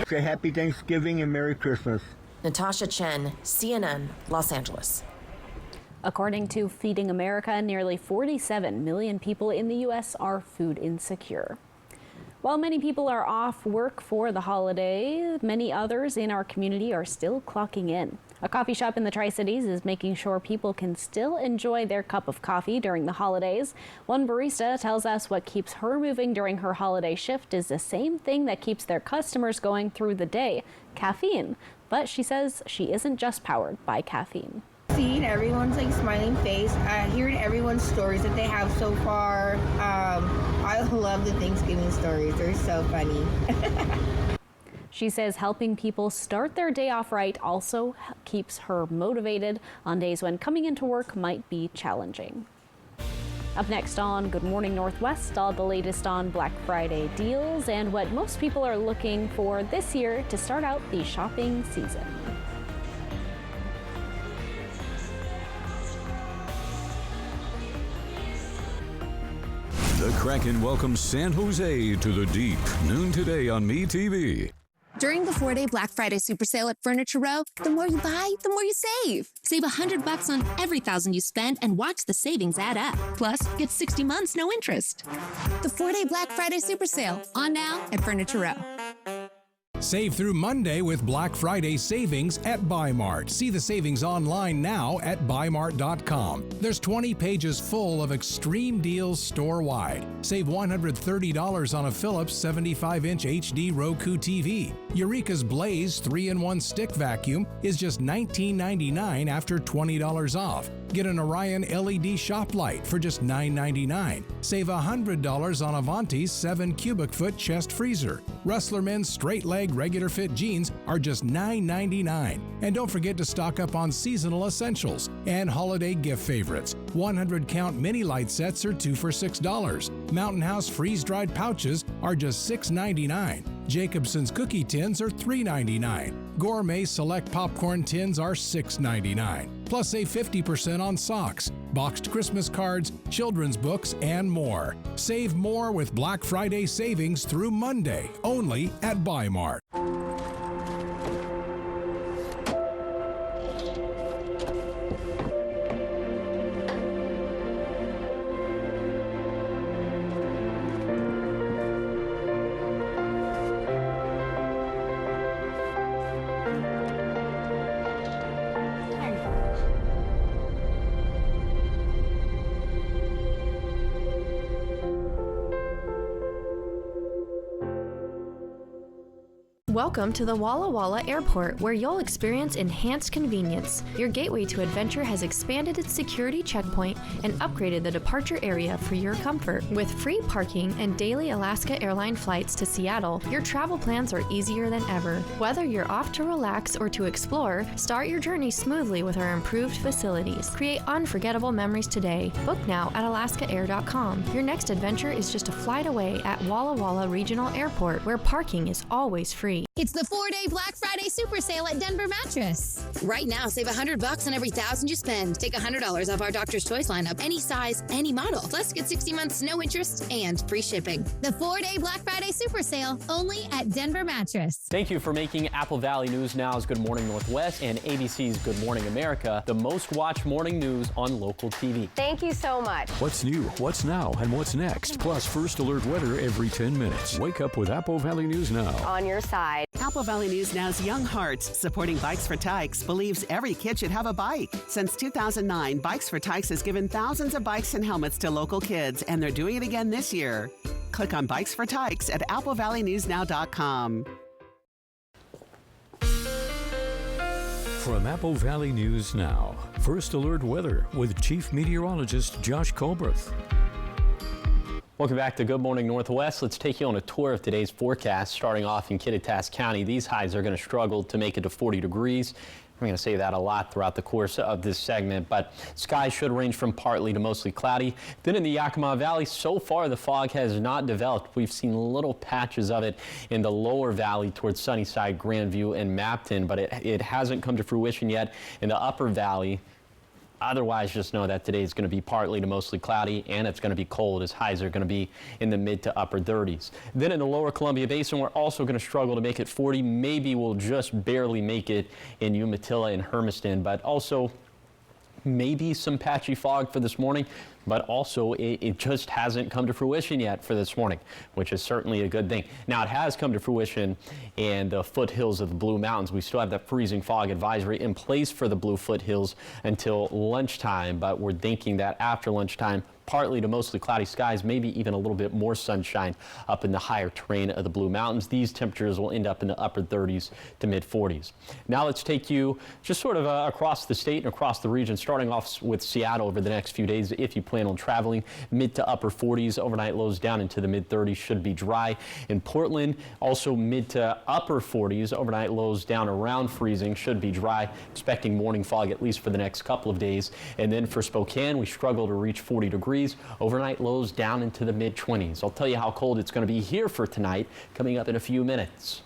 Say happy Thanksgiving and Merry Christmas. Natasha Chen, CNN, Los Angeles. According to Feeding America, nearly 47 million people in the U.S. are food insecure. While many people are off work for the holiday, many others in our community are still clocking in. A coffee shop in the Tri-Cities is making sure people can still enjoy their cup of coffee during the holidays. One barista tells us what keeps her moving during her holiday shift is the same thing that keeps their customers going through the day, caffeine. But she says she isn't just powered by caffeine. Seeing everyone's smiling face, hearing everyone's stories that they have so far. I love the Thanksgiving stories. They're so funny. She says helping people start their day off right also keeps her motivated on days when coming into work might be challenging. Up next on Good Morning Northwest, all the latest on Black Friday deals and what most people are looking for this year to start out the shopping season. The Kraken welcomes San Jose to the deep. Noon today on MeTV. During the 4-day Black Friday super sale at Furniture Row, the more you buy, the more you save. Save $100 on every $1,000 you spend and watch the savings add up. Plus, get 60 months, no interest. The 4-day Black Friday super sale, on now at Furniture Row. Save through Monday with Black Friday savings at Bimart. See the savings online now at Bimart.com. There's 20 pages full of extreme deals store-wide. Save $130 on a Philips 75-inch HD Roku TV. Eureka's Blaze 3-in-1 stick vacuum is just $19.99 after $20 off. Get an Orion LED shop light for just $9.99. Save $100 on Avanti's 7 cubic foot chest freezer. Rustler Men's straight leg regular fit jeans are just $9.99. And don't forget to stock up on seasonal essentials and holiday gift favorites. 100 count mini light sets are 2 for $6. Mountain House freeze dried pouches are just $6.99. Jacobson's cookie tins are $3.99. Gourmet select popcorn tins are $6.99. Plus save 50% on socks, boxed Christmas cards, children's books, and more. Save more with Black Friday savings through Monday, only at Bimart. Welcome to the Walla Walla Airport, where you'll experience enhanced convenience. Your gateway to adventure has expanded its security checkpoint and upgraded the departure area for your comfort. With free parking and daily Alaska Airlines flights to Seattle, your travel plans are easier than ever. Whether you're off to relax or to explore, start your journey smoothly with our improved facilities. Create unforgettable memories today. Book now at alaskaair.com. Your next adventure is just a flight away at Walla Walla Regional Airport, where parking is always free. It's the 4-day Black Friday super sale at Denver Mattress. Right now, save $100 on every $1,000 you spend. Take $100 off our Doctor's Choice lineup, any size, any model. Plus, get 60 months, no interest, and free shipping. The 4-day Black Friday super sale, only at Denver Mattress. Thank you for making Apple Valley News Now's Good Morning Northwest and ABC's Good Morning America the most watched morning news on local TV. Thank you so much. What's new, what's now, and what's next? Plus first alert weather every 10 minutes. Wake up with Apple Valley News Now. On your side. Apple Valley News Now's Young Hearts, supporting Bikes for Tykes, believes every kid should have a bike. Since 2009, Bikes for Tykes has given thousands of bikes and helmets to local kids, and they're doing it again this year. Click on Bikes for Tykes at applevalleynewsnow.com. From Apple Valley News Now, first alert weather with Chief Meteorologist Josh Colbreth. Welcome back to Good Morning Northwest. Let's take you on a tour of today's forecast. Starting off in Kittitas County, these highs are going to struggle to make it to 40 degrees. I'm going to say that a lot throughout the course of this segment, but skies should range from partly to mostly cloudy. Then in the Yakima Valley, so far the fog has not developed. We've seen little patches of it in the lower valley towards Sunnyside, Grandview, and Mapton, but it hasn't come to fruition yet in the upper valley. Otherwise, just know that today is going to be partly to mostly cloudy, and it's going to be cold as highs are going to be in the mid to upper 30s. Then in the lower Columbia Basin, we're also going to struggle to make it 40. Maybe we'll just barely make it in Umatilla and Hermiston, but also maybe some patchy fog for this morning, but also it just hasn't come to fruition yet for this morning, which is certainly a good thing. Now, it has come to fruition in the foothills of the Blue Mountains. We still have that freezing fog advisory in place for the Blue foothills until lunchtime, but we're thinking that after lunchtime, partly to mostly cloudy skies, maybe even a little bit more sunshine up in the higher terrain of the Blue Mountains. These temperatures will end up in the upper 30s to mid 40s. Now let's take you just sort of across the state and across the region, starting off with Seattle over the next few days. If you plan on traveling, mid to upper 40s, overnight lows down into the mid 30s, should be dry. In Portland, also mid to upper 40s, overnight lows down around freezing, should be dry. Expecting morning fog at least for the next couple of days. And then for Spokane, we struggle to reach 40 degrees. Overnight lows down into the mid 20s. I'll tell you how cold it's going to be here for tonight coming up in a few minutes.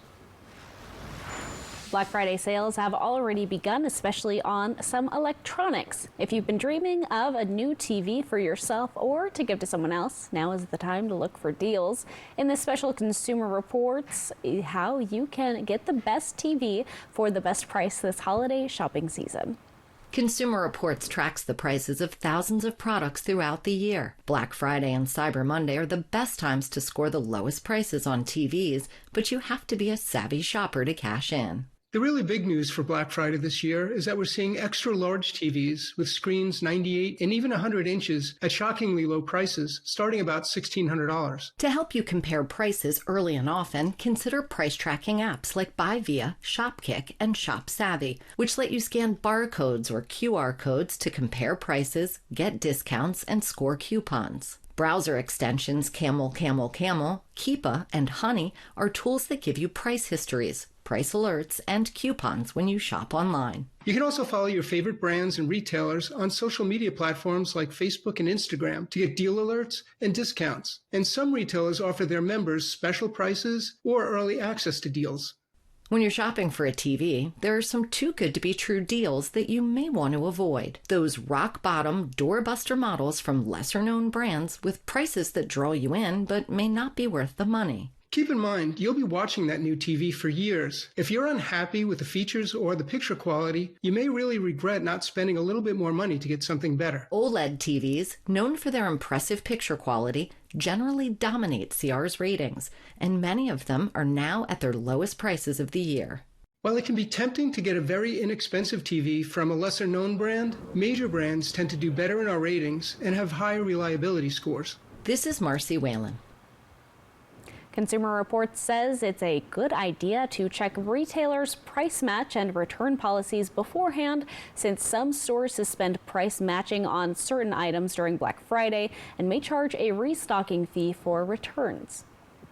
Black Friday sales have already begun, especially on some electronics. If you've been dreaming of a new TV for yourself or to give to someone else, now is the time to look for deals. In this special Consumer Reports, how you can get the best TV for the best price this holiday shopping season. Consumer Reports tracks the prices of thousands of products throughout the year. Black Friday and Cyber Monday are the best times to score the lowest prices on TVs, but you have to be a savvy shopper to cash in. The really big news for Black Friday this year is that we're seeing extra large TVs with screens 98 and even 100 inches at shockingly low prices, starting about $1,600. To help you compare prices early and often, consider price tracking apps like BuyVia, Shopkick, and ShopSavvy, which let you scan barcodes or QR codes to compare prices, get discounts, and score coupons. Browser extensions Camel, Keepa, and Honey are tools that give you price histories, price alerts, and coupons when you shop online. You can also follow your favorite brands and retailers on social media platforms like Facebook and Instagram to get deal alerts and discounts. And some retailers offer their members special prices or early access to deals. When you're shopping for a TV, there are some too good to be true deals that you may want to avoid. Those rock-bottom, doorbuster models from lesser-known brands with prices that draw you in but may not be worth the money. Keep in mind, you'll be watching that new TV for years. If you're unhappy with the features or the picture quality, you may really regret not spending a little bit more money to get something better. OLED TVs, known for their impressive picture quality, generally dominate CR's ratings, and many of them are now at their lowest prices of the year. While it can be tempting to get a very inexpensive TV from a lesser-known brand, major brands tend to do better in our ratings and have higher reliability scores. This is Marcy Whalen. Consumer Reports says it's a good idea to check retailers' price match and return policies beforehand, since some stores suspend price matching on certain items during Black Friday and may charge a restocking fee for returns.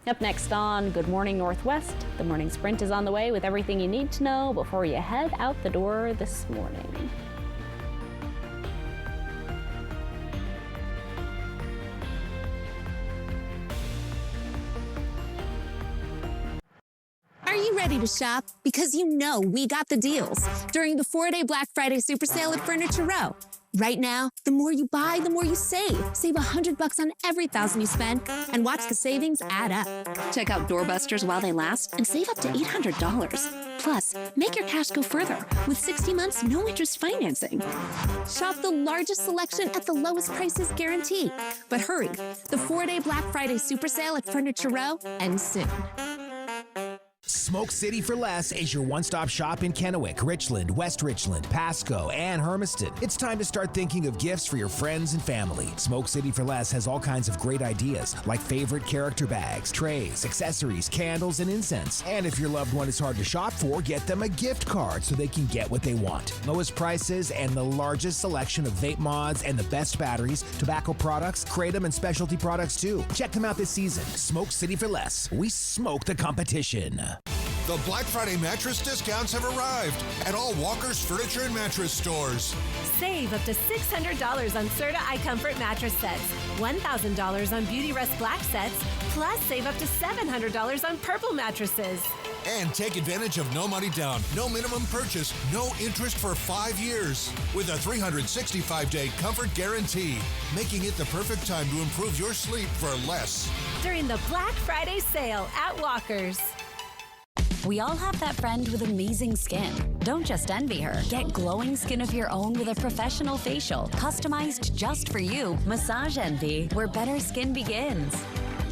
Up next on Good Morning Northwest, the morning sprint is on the way with everything you need to know before you head out the door this morning. Are you ready to shop? Because you know we got the deals during the 4-day Black Friday super sale at Furniture Row. Right now, the more you buy, the more you save. Save $100 on every $1,000 you spend and watch the savings add up. Check out doorbusters while they last and save up to $800. Plus, make your cash go further with 60 months no interest financing. Shop the largest selection at the lowest prices guarantee. But hurry, the 4-day Black Friday super sale at Furniture Row ends soon. Smoke City for Less is your one-stop shop in Kennewick, Richland, West Richland, Pasco, and Hermiston. It's time to start thinking of gifts for your friends and family. Smoke City for Less has all kinds of great ideas, like favorite character bags, trays, accessories, candles, and incense. And if your loved one is hard to shop for, get them a gift card so they can get what they want. Lowest prices and the largest selection of vape mods and the best batteries, tobacco products, Kratom, and specialty products too. Check them out this season. Smoke City for Less. We smoke the competition. The Black Friday mattress discounts have arrived at all Walker's Furniture and Mattress stores. Save up to $600 on Serta iComfort mattress sets, $1,000 on Beauty Rest Black sets, plus save up to $700 on Purple mattresses. And take advantage of no money down, no minimum purchase, no interest for 5 years with a 365-day comfort guarantee, making it the perfect time to improve your sleep for less. During the Black Friday sale at Walker's. We all have that friend with amazing skin. Don't just envy her. Get glowing skin of your own with a professional facial, customized just for you. Massage Envy, where better skin begins.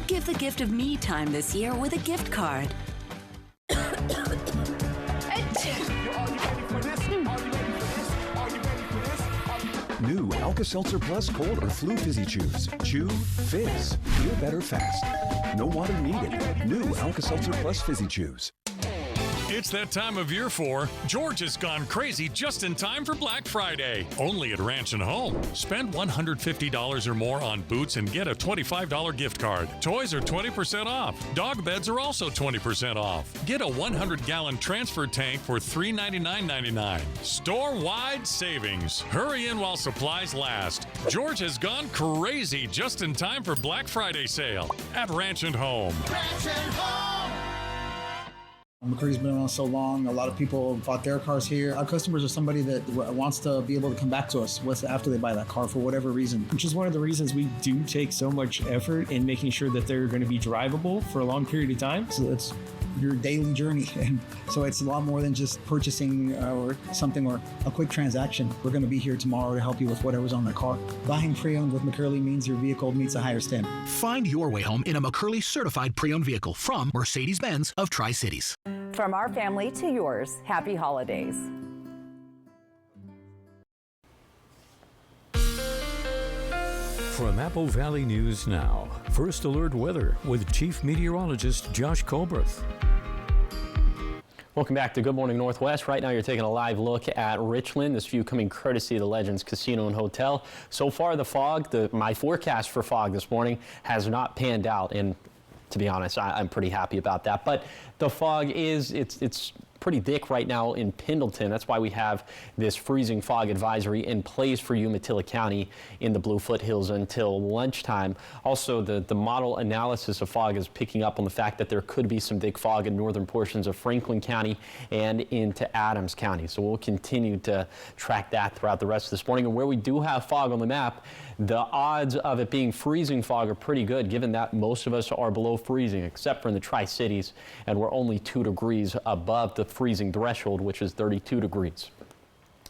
Give the gift of me time this year with a gift card. New Alka-Seltzer Plus Cold or Flu Fizzy Chews. Chew, fizz, feel better fast. No water needed. New Alka-Seltzer Plus Fizzy Chews. It's that time of year for George has gone crazy just in time for Black Friday. Only at Ranch and Home. Spend $150 or more on boots and get a $25 gift card. Toys are 20% off. Dog beds are also 20% off. Get a 100-gallon transfer tank for $399.99. Store-wide savings. Hurry in while supplies last. George has gone crazy just in time for Black Friday sale at Ranch and Home. Ranch and Home! McCurry's been around so long. A lot of people bought their cars here. Our customers are somebody that wants to be able to come back to us after they buy that car for whatever reason. Which is one of the reasons we do take so much effort in making sure that they're going to be drivable for a long period of time. So it's your daily journey. And so it's a lot more than just purchasing or something or a quick transaction. We're going to be here tomorrow to help you with whatever's on the car. Buying pre-owned with McCurry means your vehicle meets a higher standard. Find your way home in a McCurry certified pre-owned vehicle from Mercedes-Benz of Tri-Cities. From our family to yours, happy holidays. From Apple Valley News Now, First Alert Weather with Chief Meteorologist Josh Colbreth. Welcome back to Good Morning Northwest. Right now you're taking a live look at Richland. This view coming courtesy of the Legends Casino and Hotel. So far the fog, my forecast for fog this morning has not panned out, and to be honest, I'm pretty happy about that. But the fog it's pretty thick right now in Pendleton. That's why we have this freezing fog advisory in place for Umatilla County in the Blue Foothills until lunchtime. Also, the model analysis of fog is picking up on the fact that there could be some thick fog in northern portions of Franklin County and into Adams County. So we'll continue to track that throughout the rest of this morning. And where we do have fog on the map, the odds of it being freezing fog are pretty good, given that most of us are below freezing, except for in the Tri-Cities, and we're only 2 degrees above the freezing threshold, which is 32 degrees.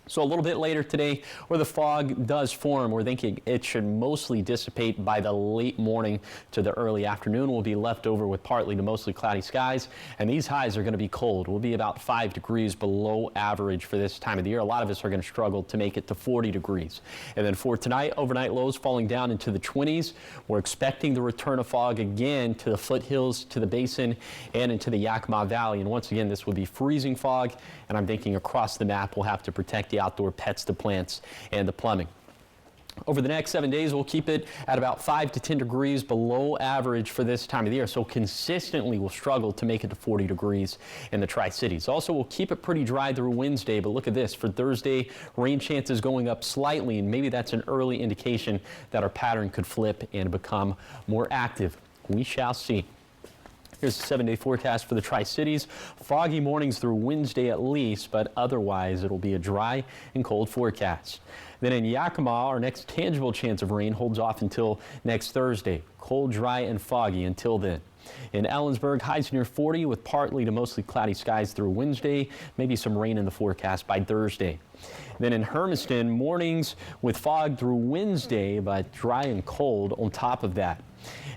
So a little bit later today, where the fog does form, we're thinking it should mostly dissipate by the late morning to the early afternoon. We'll be left over with partly to mostly cloudy skies, and these highs are going to be cold. We'll be about 5 degrees below average for this time of the year. A lot of us are going to struggle to make it to 40 degrees. And then for tonight, overnight lows falling down into the 20s. We're expecting the return of fog again to the foothills, to the basin, and into the Yakima Valley. And once again, this will be freezing fog, and I'm thinking across the map we'll have to protect the outdoor pets, the plants, and the plumbing. Over the next 7 days, we'll keep it at about 5 to 10 degrees below average for this time of the year. So consistently, we'll struggle to make it to 40 degrees in the Tri-Cities. Also, we'll keep it pretty dry through Wednesday. But look at this. For Thursday, rain chances going up slightly. And maybe that's an early indication that our pattern could flip and become more active. We shall see. Here's the 7-day forecast for the Tri-Cities. Foggy mornings through Wednesday at least, but otherwise it'll be a dry and cold forecast. Then in Yakima, our next tangible chance of rain holds off until next Thursday. Cold, dry, and foggy until then. In Ellensburg, highs near 40 with partly to mostly cloudy skies through Wednesday. Maybe some rain in the forecast by Thursday. Then in Hermiston, mornings with fog through Wednesday, but dry and cold on top of that.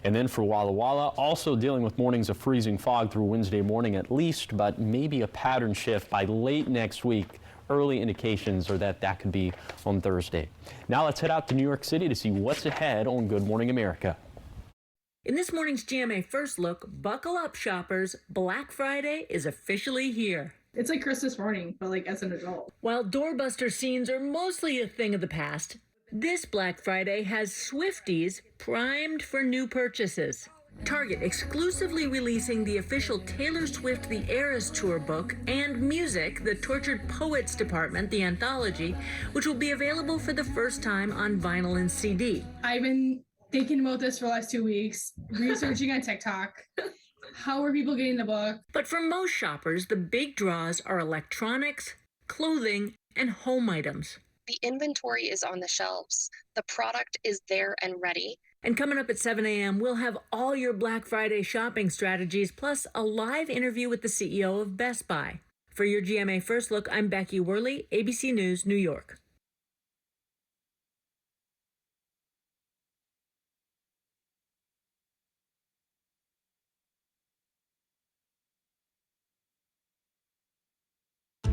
And then for Walla Walla, also dealing with mornings of freezing fog through Wednesday morning at least, but maybe a pattern shift by late next week. Early indications are that could be on Thursday. Now let's head out to New York City to see what's ahead on Good Morning America. In this morning's GMA First Look, buckle up, shoppers. Black Friday is officially here. It's like Christmas morning, but like as an adult. While doorbuster scenes are mostly a thing of the past, this Black Friday has Swifties primed for new purchases. Target exclusively releasing the official Taylor Swift The Eras Tour book and music, The Tortured Poets Department, the anthology, which will be available for the first time on vinyl and CD. I've been thinking about this for the last 2 weeks, researching on TikTok. How are people getting the book? But for most shoppers, the big draws are electronics, clothing, and home items. The inventory is on the shelves. The product is there and ready. And coming up at 7 a.m., we'll have all your Black Friday shopping strategies, plus a live interview with the CEO of Best Buy. For your GMA First Look, I'm Becky Worley, ABC News, New York.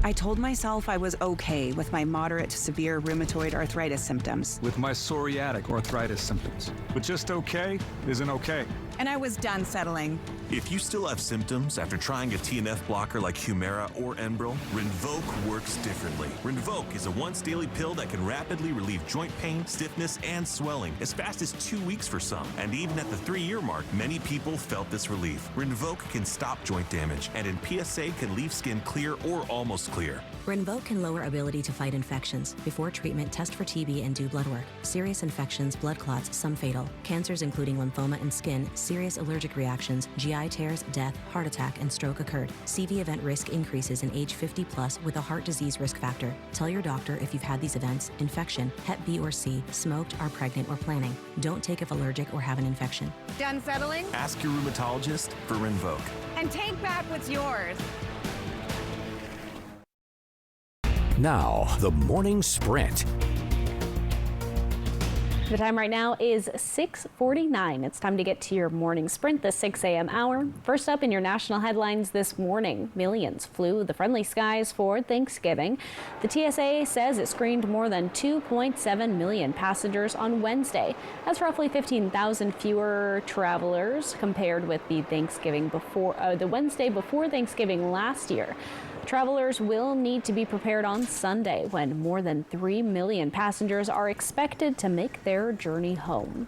I told myself I was okay with my moderate to severe rheumatoid arthritis symptoms. With my psoriatic arthritis symptoms. But just okay isn't okay. And I was done settling. If you still have symptoms after trying a TNF blocker like Humira or Enbrel, Rinvoq works differently. Rinvoq is a once-daily pill that can rapidly relieve joint pain, stiffness, and swelling as fast as 2 weeks for some. And even at the 3-year mark, many people felt this relief. Rinvoq can stop joint damage, and in PSA can leave skin clear or almost clear. Rinvoq can lower ability to fight infections. Before treatment, test for TB and do blood work. Serious infections, blood clots, some fatal. Cancers including lymphoma and skin, serious allergic reactions, GI tears, death, heart attack, and stroke occurred. CV event risk increases in age 50 plus with a heart disease risk factor. Tell your doctor if you've had these events, infection, Hep B or C, smoked, are pregnant, or planning. Don't take if allergic or have an infection. Done settling? Ask your rheumatologist for Rinvoq. And take back what's yours. Now, the morning sprint. The time right now is 6:49. It's time to get to your morning sprint, the 6 a.m. hour. First up in your national headlines this morning, millions flew the friendly skies for Thanksgiving. The TSA says it screened more than 2.7 million passengers on Wednesday. That's roughly 15,000 fewer travelers compared with the Wednesday before Thanksgiving last year. Travelers will need to be prepared on Sunday when more than 3 million passengers are expected to make their journey home.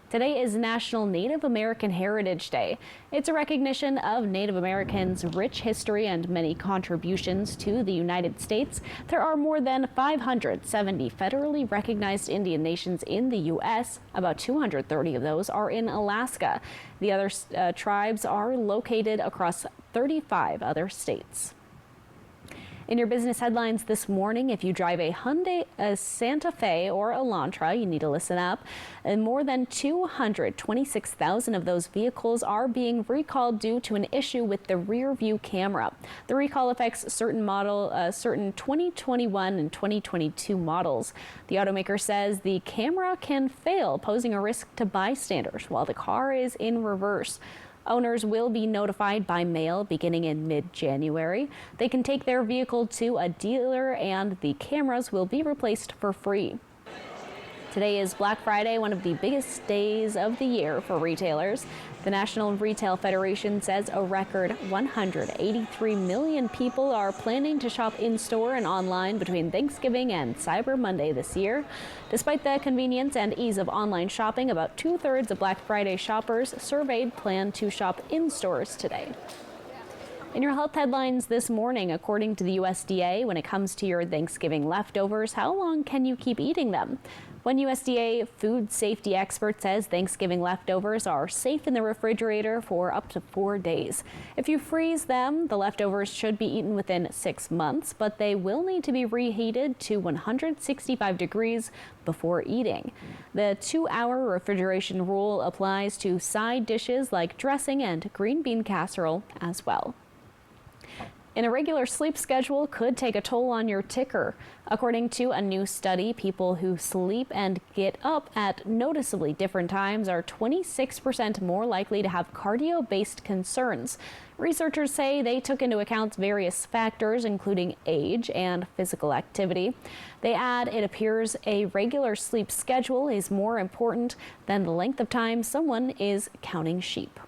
Today is National Native American Heritage Day. It's a recognition of Native Americans' rich history and many contributions to the United States. There are more than 570 federally recognized Indian nations in the U.S. About 230 of those are in Alaska. The other tribes are located across 35 other states. In your business headlines this morning, if you drive a Hyundai, a Santa Fe, or Elantra, you need to listen up. And more than 226,000 of those vehicles are being recalled due to an issue with the rear view camera. The recall affects certain 2021 and 2022 models. The automaker says the camera can fail, posing a risk to bystanders while the car is in reverse. Owners will be notified by mail beginning in mid-January. They can take their vehicle to a dealer and the cameras will be replaced for free. Today is Black Friday, one of the biggest days of the year for retailers. The National Retail Federation says a record 183 million people are planning to shop in-store and online between Thanksgiving and Cyber Monday this year. Despite the convenience and ease of online shopping, about 2/3 of Black Friday shoppers surveyed plan to shop in stores today. In your health headlines this morning, according to the USDA, when it comes to your Thanksgiving leftovers, how long can you keep eating them? One USDA food safety expert says Thanksgiving leftovers are safe in the refrigerator for up to 4 days. If you freeze them, the leftovers should be eaten within 6 months, but they will need to be reheated to 165 degrees before eating. The 2-hour refrigeration rule applies to side dishes like dressing and green bean casserole as well. An irregular sleep schedule could take a toll on your ticker. According to a new study, people who sleep and get up at noticeably different times are 26% more likely to have cardio-based concerns. Researchers say they took into account various factors, including age and physical activity. They add it appears a regular sleep schedule is more important than the length of time someone is counting sheep.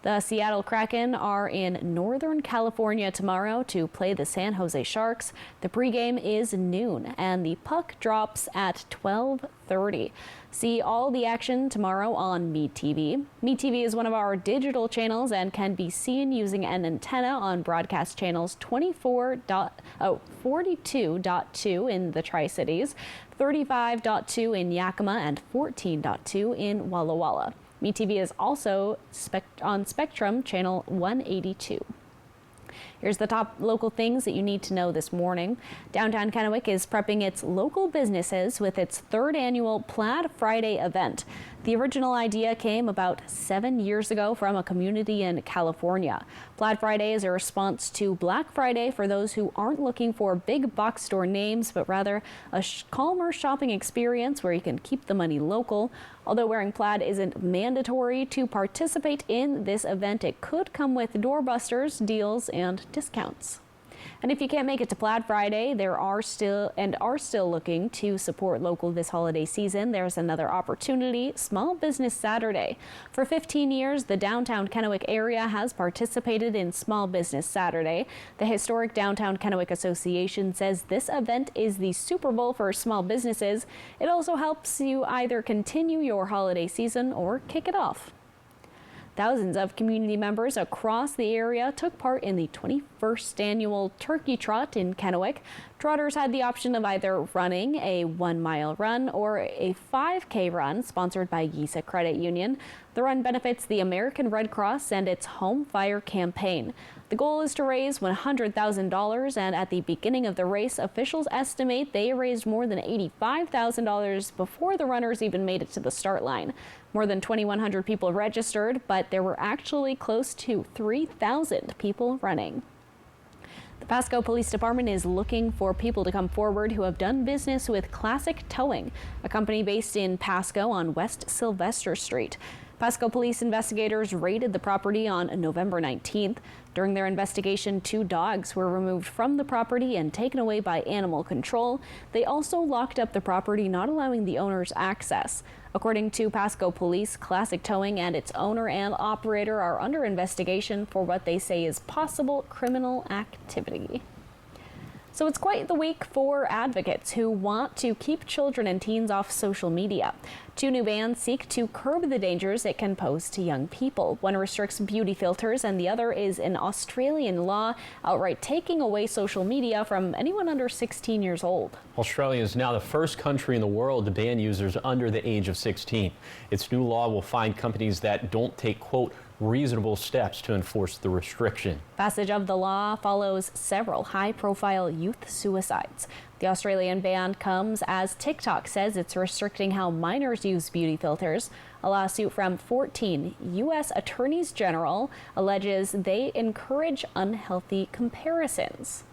The Seattle Kraken are in Northern California tomorrow to play the San Jose Sharks. The pregame is noon and the puck drops at 12:30. See all the action tomorrow on MeTV. MeTV is one of our digital channels and can be seen using an antenna on broadcast channels 42.2 in the Tri-Cities, 35.2 in Yakima, and 14.2 in Walla Walla. MeTV is also on Spectrum Channel 182. Here's the top local things that you need to know this morning. Downtown Kennewick is prepping its local businesses with its 3rd annual Plaid Friday event. The original idea came about 7 years ago from a community in California. Plaid Friday is a response to Black Friday for those who aren't looking for big box store names, but rather a calmer shopping experience where you can keep the money local. Although wearing plaid isn't mandatory to participate in this event, it could come with doorbusters, deals, and discounts. And if you can't make it to Plaid Friday, are still looking to support local this holiday season, there's another opportunity, Small Business Saturday. For 15 years, the downtown Kennewick area has participated in Small Business Saturday. The historic Downtown Kennewick Association says this event is the Super Bowl for small businesses. It also helps you either continue your holiday season or kick it off. Thousands of community members across the area took part in the 21st annual Turkey Trot in Kennewick. Trotters had the option of either running a 1-mile run or a 5K run sponsored by Giza Credit Union. The run benefits the American Red Cross and its Home Fire campaign. The goal is to raise $100,000, and at the beginning of the race, officials estimate they raised more than $85,000 before the runners even made it to the start line. More than 2,100 people registered, but there were actually close to 3,000 people running. The Pasco Police Department is looking for people to come forward who have done business with Classic Towing, a company based in Pasco on West Sylvester Street. Pasco police investigators raided the property on November 19th. During their investigation, 2 dogs were removed from the property and taken away by animal control. They also locked up the property, not allowing the owners access. According to Pasco Police, Classic Towing and its owner and operator are under investigation for what they say is possible criminal activity. So it's quite the week for advocates who want to keep children and teens off social media. 2 new bans seek to curb the dangers it can pose to young people. One restricts beauty filters and the other is an Australian law outright taking away social media from anyone under 16 years old. Australia is now the first country in the world to ban users under the age of 16. Its new law will fine companies that don't take, quote, reasonable steps to enforce the restriction. Passage of the law follows several high-profile youth suicides. The Australian ban comes as TikTok says it's restricting how minors use beauty filters. A lawsuit from 14 U.S. attorneys general alleges they encourage unhealthy comparisons.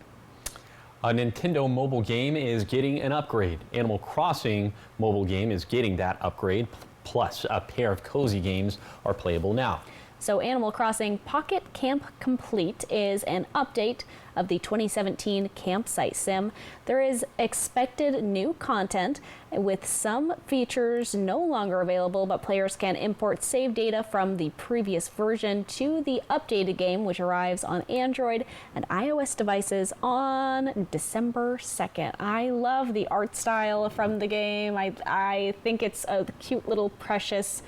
A Nintendo mobile game is getting an upgrade. Animal Crossing mobile game is getting that upgrade, plus a pair of cozy games are playable now. So Animal Crossing Pocket Camp Complete is an update of the 2017 campsite sim. There is expected new content with some features no longer available, but players can import save data from the previous version to the updated game, which arrives on Android and iOS devices on December 2nd. I love the art style from the game. I think it's a cute little precious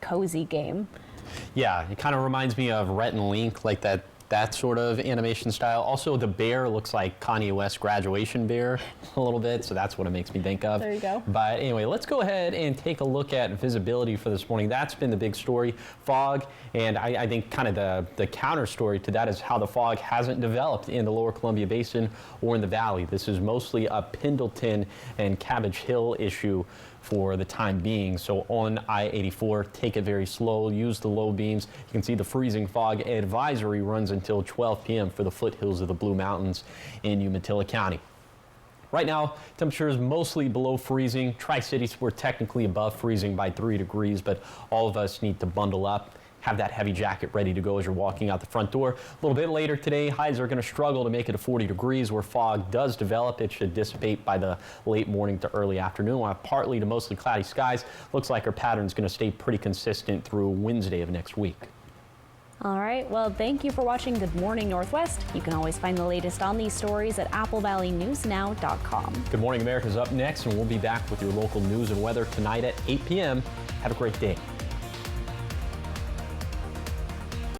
cozy game. Yeah, it kind of reminds me of Rhett and Link, like that sort of animation style. Also, the bear looks like Kanye West's Graduation bear a little bit, so that's what it makes me think of. There you go. But anyway, let's go ahead and take a look at visibility for this morning. That's been the big story, fog, and I think kind of the counter story to that is how the fog hasn't developed in the lower Columbia Basin or in the valley. This is mostly a Pendleton and Cabbage Hill issue for the time being. So on I-84, take it very slow, use the low beams. You can see the freezing fog advisory runs until 12 p.m. for the foothills of the Blue Mountains in Umatilla County. Right now, temperature is mostly below freezing. Tri-Cities, we're technically above freezing by 3 degrees, but all of us need to bundle up. Have that heavy jacket ready to go as you're walking out the front door. A little bit later today, highs are going to struggle to make it to 40 degrees. Where fog does develop, it should dissipate by the late morning to early afternoon. We'll have partly to mostly cloudy skies. Looks like our pattern is going to stay pretty consistent through Wednesday of next week. All right, well, thank you for watching Good Morning Northwest. You can always find the latest on these stories at applevalleyNewsNow.com. Good Morning America is up next, and we'll be back with your local news and weather tonight at 8 p.m. Have a great day.